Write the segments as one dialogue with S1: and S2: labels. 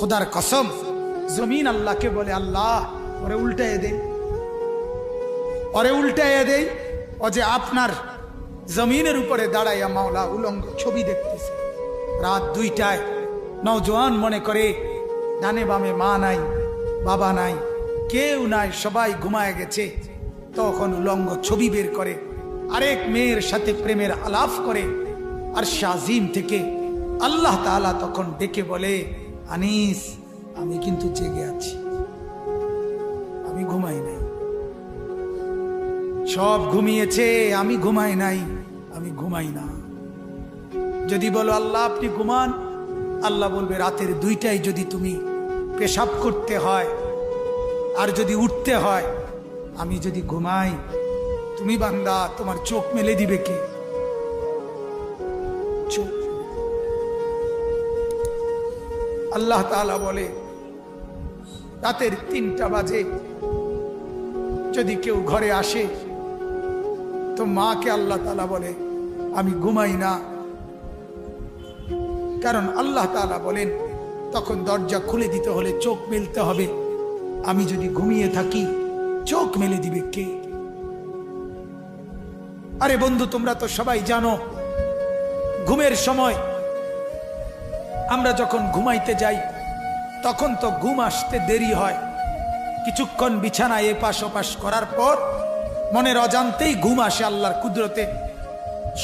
S1: খোদার কসম, জমিন আল্লাহকে বলে, আল্লাহ ওরে উল্টাইয়ে দেই, ওরে উল্টাইয়ে দেই। ও যে আপনার জমিনের উপরে দাঁড়াইয়া মাওলা উলঙ্গ ছবি দেখতেছে। রাত 2টায় নওজোয়ান মনে করে ডানে বামে মা নাই, বাবা নাই, কেউ নাই, সবাই ঘুমায় গেছে। তখন উলঙ্গ ছবি বের করে, আরেক মেয়ের সাথে প্রেমের আলাপ করে। আর শাজিম থেকে আল্লাহ তাআলা তখন ডেকে বলে, আনিস আমি কিন্তু জেগে আছি, আমি ঘুমাই নাই। সব ঘুমিয়েছে, আমি ঘুমাই নাই, আমি ঘুমাই না। যদি বলো আল্লাহ আপনি ঘুমান, আল্লাহ বলবে রাতের 2টায় যদি তুমি পেশাব করতে হয় আর যদি উঠতে হয়, আমি যদি ঘুমাই, তুমি বান্দা তোমার চোখ মেলে দিবে কে? চোখ। আল্লাহ তাআলা বলে রাতের 3টা বাজে যদি কেউ ঘরে আসে, তো মাকে আল্লাহ তাআলা বলে আমি ঘুমাই না। কারণ আল্লাহ তাআলা বলেন তখন দরজা খুলে দিতে হলে চোখ মেলতে হবে। আমি যদি ঘুমিয়ে থাকি, চোখ মেলে দিবে কে? আরে বন্ধু, তোমরা তো সবাই জানো, ঘুমের সময় আমরা যখন ঘুমাইতে যাই তখন তো ঘুম আসতে দেরি হয়। কিছুক্ষণ বিছানায় এপাশ ওপাশ করার পর মনের অজান্তেই ঘুম আসে আল্লাহর কুদরতে।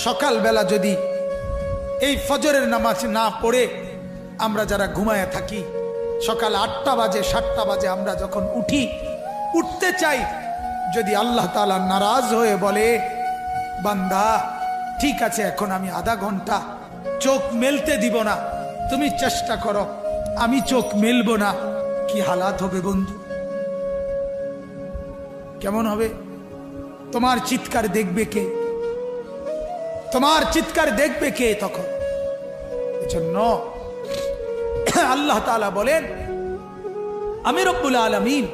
S1: সকালবেলা যদি এই ফজরের নামাজ না পড়ে আমরা যারা ঘুমায় থাকি, সকাল 8টা বাজে 7টা বাজে আমরা যখন উঠতে চাই, যদি আল্লাহ তাআলা নারাজ হয়ে বলে বান্দা ঠিক আছে এখন আমি আধা ঘন্টা চোখ মেলতে দিব না, তুমি চেষ্টা করো, আমি চোখ মেলবো না, কি হালাত হবে বন্ধু? কেমন হবে? তোমার চিৎকার দেখবে কে? তোমার চিৎকার দেখবে কে তখন? এজন্য আল্লাহ তাআলা বলেন আমি রব্বুল আলামিন,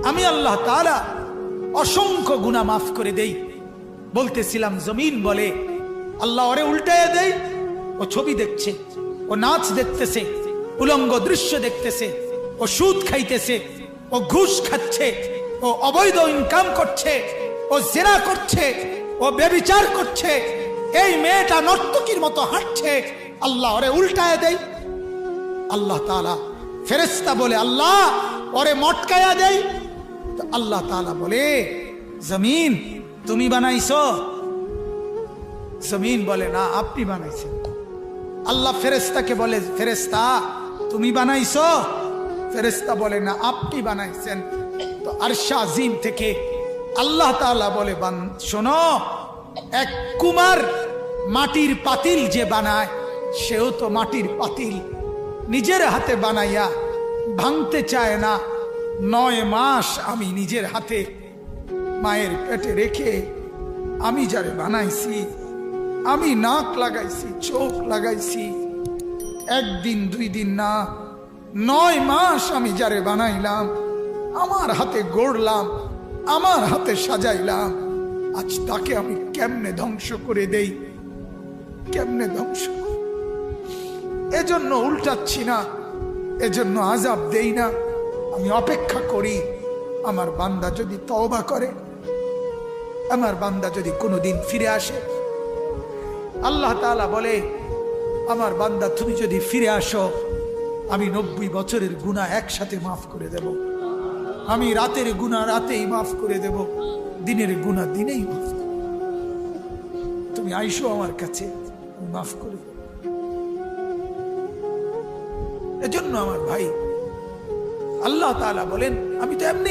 S1: আমি আল্লাহ তাআলা অসংখ্য গুনাহ মাফ করে দেই। বলতেছিলাম জমিন বলে আল্লাহ ওরে উল্টাইয়া দেই, ও ছবি দেখছে, ও নাচ দেখতেছে, উলঙ্গ দৃশ্য দেখতেছে, ও সুদ খাইতেছে, ও ঘুষ খাচ্ছে, ও অবৈধ ইনকাম করছে, ও জিনা করছে, ও ব্যভিচার করছে, এই মেয়েটা নর্তকীর মতো হাঁটছে, আল্লাহ ওরে উল্টাইয়া দেই। আল্লাহ তাআলা ফেরেশতা বলে আল্লাহ ওরে মটকায়া দেই। তো আল্লাহ তাআলা বলে জমিন তুমি বানাইছো? জমিন বলে না আপনি বানাইছেন। আল্লাহ ফেরেশতাকে বলে ফেরেশতা তুমি বানাইছো? ফেরেশতা বলে না আপনি বানাইছেন। তো আরশ আজিম থেকে আল্লাহ তাআলা বলে শোনো, এক কুমার মাটির পাতিল যে বানায়, সেও তো মাটির পাতিল নিজের হাতে বানাইয়া ভাঙতে চায় না। 9 মাস আমি নিজের হাতে মায়ের পেটে রেখে আমি যারে বানাইছি, আমি নাক লাগাইছি, চোখ লাগাইছি, 1 দিন 2 দিন না, 9 মাস আমি যারে বানাইলাম, আমার হাতে গড়লাম, আমার হাতে সাজাইলাম, আজ তাকে আমি কেমনে ধ্বংস করে দেই? কেমনে ধ্বংস? এজন্য উল্টাচ্ছি না, এজন্য আযাব দেই না। আমি অপেক্ষা করি আমার বান্দা যদি তওবা করে, আমার বান্দা যদি কোনোদিন ফিরে আসে। আল্লাহ তাআলা বলে আমার বান্দা তুমি যদি ফিরে আসো, আমি 90 বছরের গুনাহ একসাথে মাফ করে দেব। আমি রাতের গুনাহ রাতেই মাফ করে দেব, দিনের গুনাহ দিনেই মাফ করে দেব। তুমি আইসো আমার কাছে, আমি মাফ করে দেব। এজন্য আমার ভাই আল্লাহ তাআলা বলেন আমি তো এমনি